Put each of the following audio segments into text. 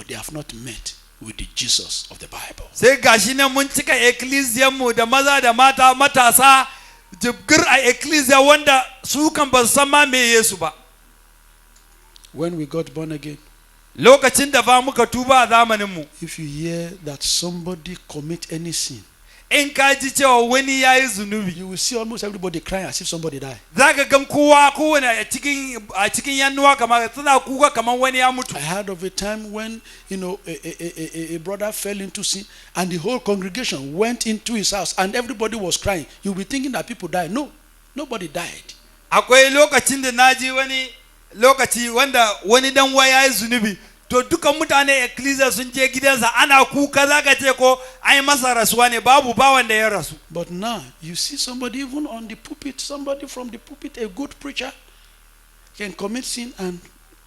but they have not met with the Jesus of the Bible. Sai gashi nan mun cika ecclesia mu da maza da mata matasa jibgir a ecclesia wanda su kan ba san ma me Yesu ba. When we got born again, lokacin da fa muka tuba a zamanin mu, if you hear that somebody commit any sin, in ka ji cewa wani yayi zunubi, you will see almost everybody crying as if somebody died. Zaka gan kowane a cikin yannuwa kamar suna kuka kamar wani ya mutu. I heard of a time when a brother fell into sin and the whole congregation went into his house and everybody was crying. You'll be thinking that people died. No, nobody died. Akwai lokacin da naji wani lokaci wanda wani dan waya yayi zunubi, to dukan mutane ecclesia sun je gidansa ana kuka, zaka ce ko ai masa rasuwa ne, babu ba wanda ya rasu. But now you see somebody even on the pulpit, somebody from the pulpit, a good preacher, can commit sin and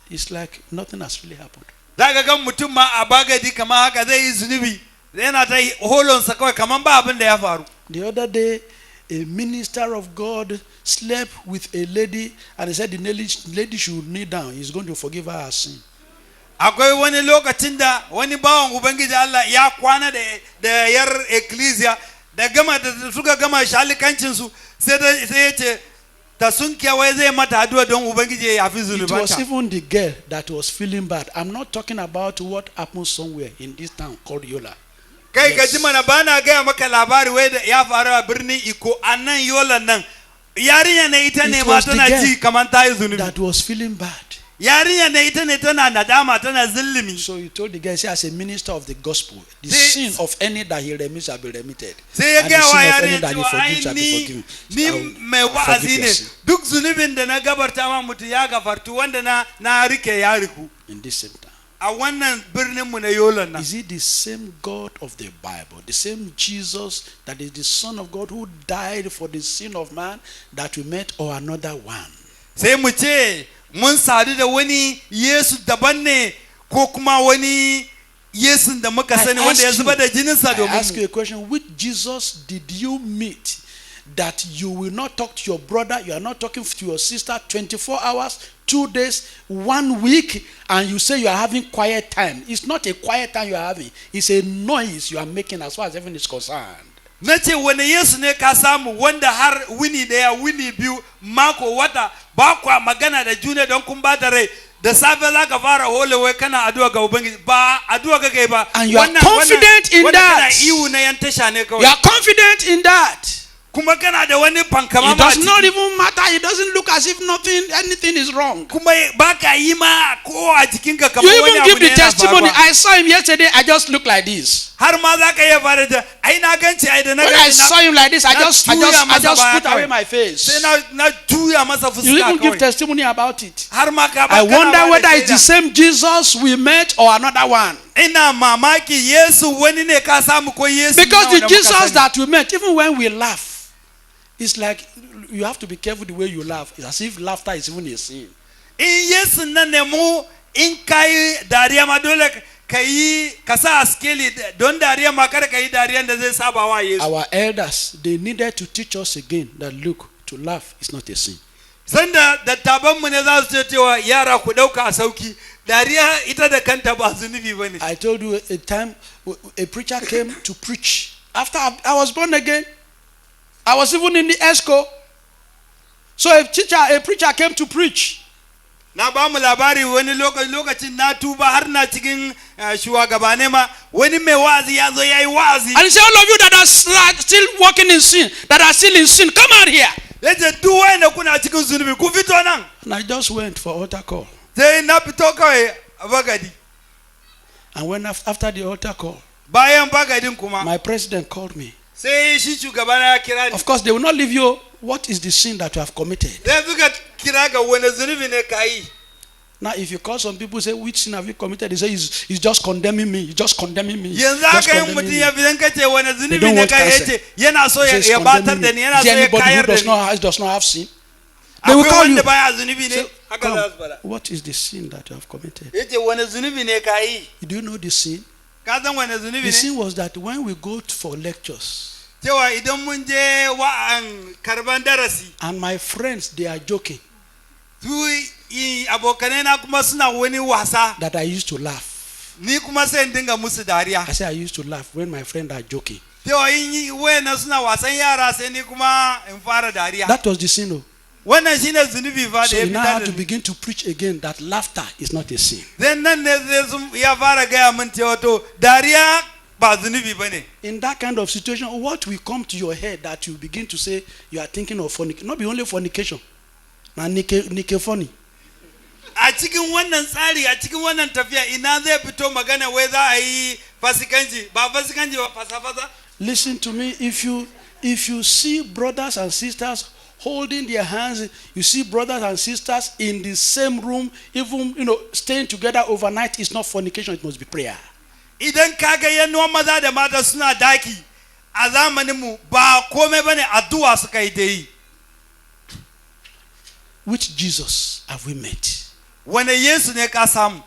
it's like nothing has really happened. Zaka ga mutum ma a bagadi kamar haka zai yi zunubi, yana ta holonsa kawai kamar ba abin da ya faru. The other day, a minister of God slept with a lady and he said the lady should kneel down. He's going to forgive her her sin. Akwai wani lokacin da wani bawan Ubangiji Allah ya kwana da yar ecclesia da suka gama shalikancin su, sai ya ce ta sunkiya wai zai mata addu'a don Ubangiji ya yafi zunubanta. It was even the girl that was feeling bad. I'm not talking about what happened somewhere in this town called Yola. Kai ka ji mana bana gaya maka labari wai da ya faru a birnin Iko annan Yola nan. Yarinya ne ita ne ma tana ji kamar ta yi zunubi. That was feeling bad. Yarinya ne ita ne tana nadama, tana zulumi. So he told the guy, say, as a minister of the gospel, the sin of any that he remits shall be remitted. Sai ya ga wa yarinya that he forgives shall be forgiven. Ni mai wa'azi ne. Duk zunubin da na gabarta ma mutu ya gafartu, wanda na rike ya riku. In this same time. A wannan birnin mu na Yola nan. Is it the same God of the Bible, the same Jesus that is the Son of God who died for the sin of man that we met, or another one? Sai mu ce mun sadu da wani Yesu daban ne ko kuma wani Yesu da muka sani wanda ya zuba da jininsa domin mu. I ask you a question, which Jesus did you meet that you will not talk to your brother, you are not talking to your sister 24 hours, 2 days, 1 week, and you say you are having quiet time? It's not a quiet time you are having, it's a noise you are making as far as heaven is concerned. Nace wani Yesu ne ka samu wanda har wuni daya wuni biyu mako wata ba kwa magana da juna don kun ba da rai, da safe za ka fara holewai kana addu'a ga Ubangiji, ba addu'a ga kai ba. And you are confident in that. Ihu na yan tasha ne kawai. You are confident in that. Kuma kana da wani pankama. It does not even matter. It doesn't look as if anything is wrong. Kuma baka yi ma ko a jikinka kamar You wani even abu give ne the yana testimony. faruwa. I saw him yesterday. I just look like this. Har ma za ka iya fara da ai na ganci ai da na When I saw him like this, I just put away my face. sai na juya masa fuska You even give kawai. testimony about it. Har ma ka I wonder whether it's the same Jesus we met or another one. Ina mamaki Yesu wani ne ka samu ko Yesu. Because the Jesus that we met, even when we laugh, it's like you have to be careful the way you laugh. It's as if laughter is even a sin. In Yesu nan ne mu in kai dariya ma dole ka sa askeli don dariya ma kada ka yi dariyan da zai saba wa Yesu. Our elders, they needed to teach us again that look, to laugh is not a sin. Sanda dattaban mu ne za su ce cewa yara ku dauka a sauki, dariya ita da kanta ba zunubi bane. I told you a time a preacher came to preach. After I was born again, I was even in the ESCO. So a preacher came to preach. Na ba mu labari wani lokacin na tuba har na cikin shugabane ma wani mai wazi ya zo yayi wazi. And he said, all of you that are still walking in sin, that are still in sin, come out here. Yace duk wanda kuna cikin zunubi ku fito nan. And I just went for altar call. Sai na fito kawai a bagadi. And when after the altar call, bayan bagadin kuma, my president called me. Sai shi shugabana ya kira ni. Of course, they will not leave you. What is the sin that you have committed? Sai suka kira ga wani zunubi ne kai. Now, if you call some people, say, which sin have you committed? They say, he's just condemning me. He's just condemning me. Yanzu haka yin mutum ya fitan kace wani zunubi ne kai yace yana so ya batar da ni, yana so ya kayar da ni. Does not have sin. They will call you. Say, what is the sin that you have committed? Yace wani zunubi ne kai. Do you know the sin? Ka san wani zunubi ne? The sin was that when we go for lectures, cewa idan mun je wa'an karban darasi, and my friends, they are joking, su abokanai na kuma suna wani wasa, that I used to laugh. ni kuma sai in dinga musu dariya. I say I used to laugh when my friends are joking. Tewa in yi wayannan suna wasan yara sai ni kuma in fara dariya. That was the sin. Oh. Wannan shine zunubi fa So da ya you now have fitar to da. begin to preach again that laughter is not a sin. Then nan ne zai ya fara gaya min cewa to dariya ba zunubi bane. In that kind of situation, what will come to your head that you begin to say you are thinking of fornication? Not be only fornication. Na nike funny. A cikin wannan tsari, a cikin wannan tafiya ina zai fito magana wai za a yi fasikanci, ba fasikanci ba fasa-fasa. Listen to me. If you see brothers and sisters holding their hands, you see brothers and sisters in the same room, even staying together overnight, it's not fornication, it must be prayer. Idan kaga yannuwan maza da mata suna daki a zamanin mu ba komai bane addu'a suka yi da yi. Which Jesus have we met? Wane Yesu ne ka samu?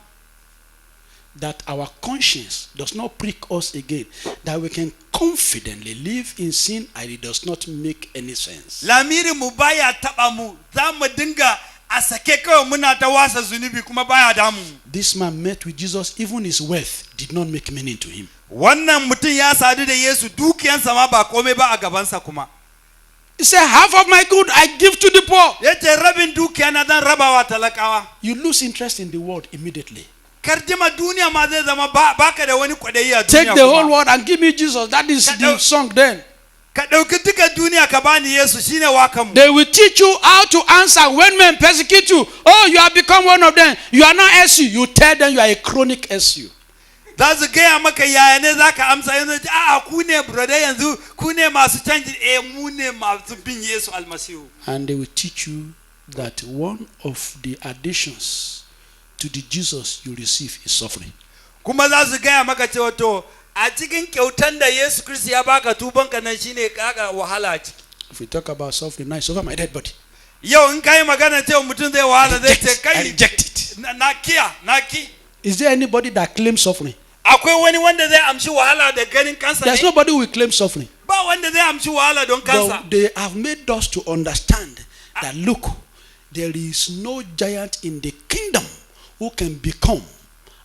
That our conscience does not prick us again, that we can confidently live in sin and it does not make any sense. Lamiri mu baya taba mu, za mu dinga a sake kawai muna ta wasa zunubi kuma baya damu. This man met with Jesus, even his wealth did not make meaning to him. Wannan mutum ya sadu da Yesu, dukiyansa ma ba komai ba a gabansa kuma. He said, half of my good I give to the poor. Yace rabin dukiya na dan rabawa talakawa. You lose interest in the world immediately. Karjima duniya ma zai zama baka da wani kwadayi a duniya. Take the whole world and give me Jesus. That is the song then. Ka dauki duka duniya ka bani Yesu shine wakan mu. They will teach you how to answer when men persecute you. Oh, you have become one of them. You are not SU. You tell them you are a chronic SU. Za su gaya maka yaya ne za ka amsa yanzu a ku ne brother yanzu ku ne masu canji mu ne masu bin Yesu almasihu. And they will teach you that one of the additions to the Jesus you receive is suffering. Kuma za su gaya maka cewa to a cikin kyautan da Yesu Kristi ya baka tubanka nan shine kaga wahala ciki. If we talk about suffering, now it's over my dead body. Yau in kai magana cewa mutum zai wahala zai ce kai I reject it. na ki. Is there anybody that claims suffering? Akwai wani wanda zai amshi wahala da ganin kansa ne? There's nobody who will claim suffering. Ba wanda zai amshi wahala don kansa. But they have made us to understand that look, there is no giant in the kingdom who can become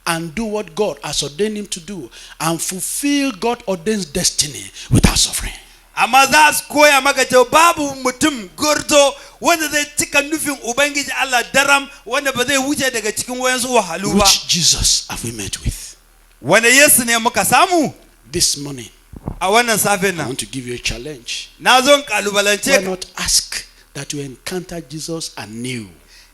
and do what God has ordained him to do and fulfill God ordained destiny without suffering. Amma za su koya maka cewa babu mutum gurzo wanda zai cika nufin Ubangiji Allah daram wanda ba zai wuce daga cikin wayansu wahalu ba. Which Jesus have we met with? Wane Yesu ne muka samu? This morning, A wannan safen I nan. want to give you a challenge. Na zo kalubalance Why ka. not ask that you encounter Jesus anew?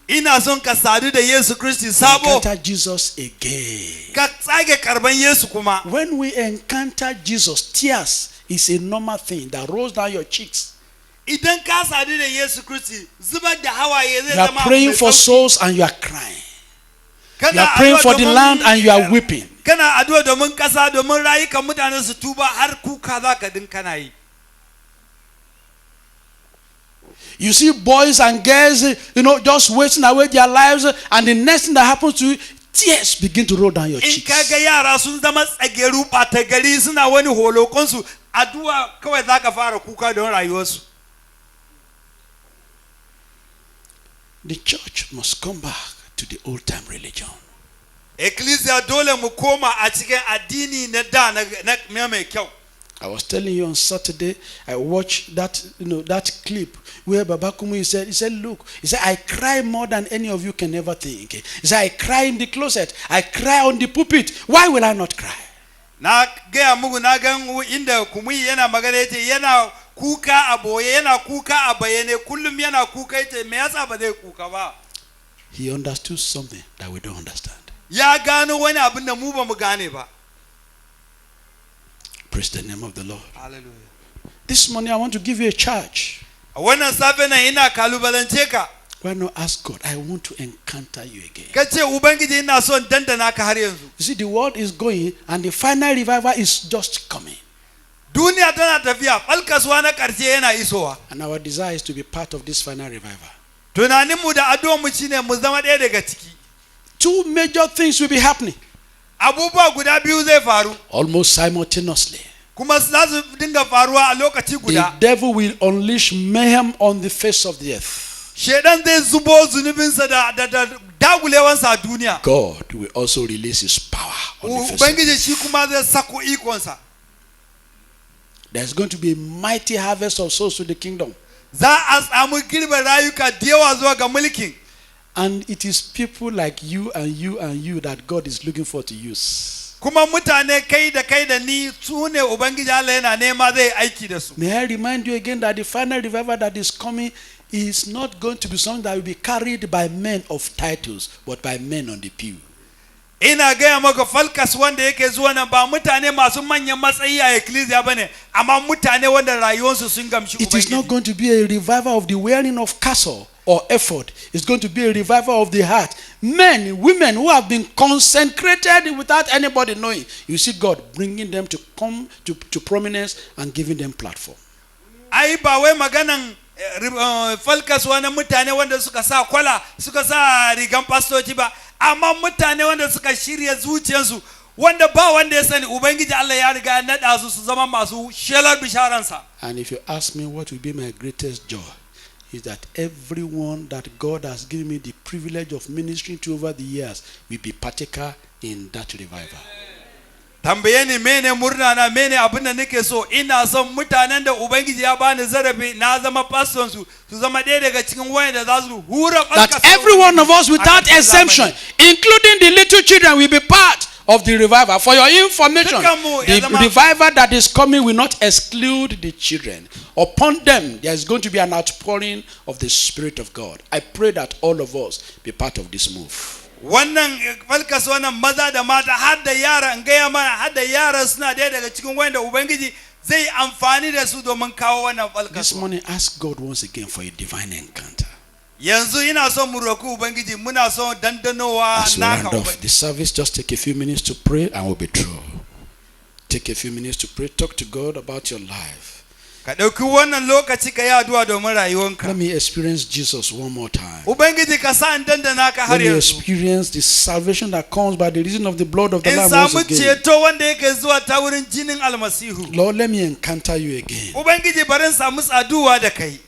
Ina son ka sadu da Yesu Kristi sabo. Encounter Jesus again. Ka tsage karban Yesu kuma. When we encounter Jesus, tears is a normal thing that rolls down your cheeks. Idan ka sadu da Yesu Kristi zubar da hawaye zai You are zama praying mai for sauki. souls and you are crying. Kana You are praying addu'a for the domin- land and you are weeping. Kana addu'a domin kasa domin rayukan mutane su tuba har kuka za ka din kana yi. You see boys and girls, just wasting away their lives, and the next thing that happens to you, tears begin to roll down your In cheeks. kaga yara sun zama tsageru ɓata gari suna wani holokonsu addu'a kawai za ka fara kuka don rayuwarsu. The church must come back to the old time religion. Ecclesia dole mu koma a cikin addini na da na mai kyau. I was telling you on Saturday, I watched that clip where Baba Kumu said, look, he said, I cry more than any of you can ever think. He said, I cry in the closet, I cry on the pulpit. Why will I not cry? Na gaya muku na gan inda Kumuyi yana magana yace yana kuka a boye yana kuka a bayane kullum yana kuka yace me yasa ba zai kuka ba. He understood something that we don't understand. Ya gano wani abin da mu ba mu gane ba. Praise the name of the Lord. Hallelujah. This morning I want to give you a charge. A wannan safe nan ina kalubalance ka. Why not ask God, I want to encounter you again. Ka ce Ubangiji ina son dandana ka har yanzu. You see, the world is going and the final revival is just coming. Duniya tana tafiya, falkasuwa na ƙarshe yana isowa. And our desire is to be part of this final revival. Tunaninmu da addu'armu shine mu zama ɗaya daga ciki. Two major things will be happening. Abubuwa guda biyu zai faru. Almost simultaneously. Kuma za su dinga faruwa a lokaci guda. The devil will unleash mayhem on the face of the earth. Shedan zai zubo zunubinsa da dagulewansa a duniya, God will also release his power on the face of ubangiji shi kuma zai sako ikonsa. There's going to be a mighty harvest of souls to the kingdom. Za a samu girbe rayuka da yawa zuwa ga mulkin. And it is people like you and you and you that God is looking for to use. Kuma mutane kai da ni su ne ubangiji Allah yana nema zai aiki da su. May I remind you again that the final revival that is coming is not going to be something that will be carried by men of titles, but by men on the pew. Ina gaya maka falkas wanda yake zuwa nan ba mutane masu manyan matsayi a ecclesia bane, amma mutane wanda rayuwarsu sun gamshi ubangiji. It is not going to be a revival of the wearing of castle or effort. It's going to be a revival of the heart. Men, women who have been consecrated without anybody knowing. You see God bringing them to come to prominence and giving them platform. Ai ba wai maganan falkas wani mutane wanda suka sa kwala, suka sa rigan pastoci ba, amma mutane wanda suka shirya zuciyarsu, wanda ba wanda ya sani ubangiji Allah ya riga ya nada su su zama masu shelar bisharansa. And if you ask me what will be my greatest joy, is that everyone that God has given me the privilege of ministering to over the years will be partaker in that revival. Tambaye ni mene murna na, mene abin da nake so, ina son mutanen da ubangiji ya bani zarafi na zama pastor su zama ɗaya daga cikin wayanda za su hura that every one of us without exemption, including the little children, will be part of the revival. For your information, the revival that is coming will not exclude the children. Upon them there is going to be an outpouring of the Spirit of God. I pray that all of us be part of this move. Wannan falkas wannan maza da mata har da yara, in gaya mana har da yara suna ɗaya daga cikin wanda ubangiji zai amfani da su domin kawo wannan falkas. This morning ask God once again for a divine encounter. Yanzu ina son mu roki ubangiji, muna son dandanowa As we round off the service, just take a few minutes to pray and we'll be through. Take a few minutes to pray. Talk to God about your life. Ka ɗauki wannan lokaci ka yi addu'a domin rayuwanka. Let me experience Jesus one more time. Ubangiji ka sa in dandana ka har Let me yanzu. experience the salvation that comes by the reason of the blood of the Lamb In once samu again. ceto wanda yake zuwa ta wurin jinin almasihu. Lord, let me encounter you again. Ubangiji bari in samu saduwa da kai.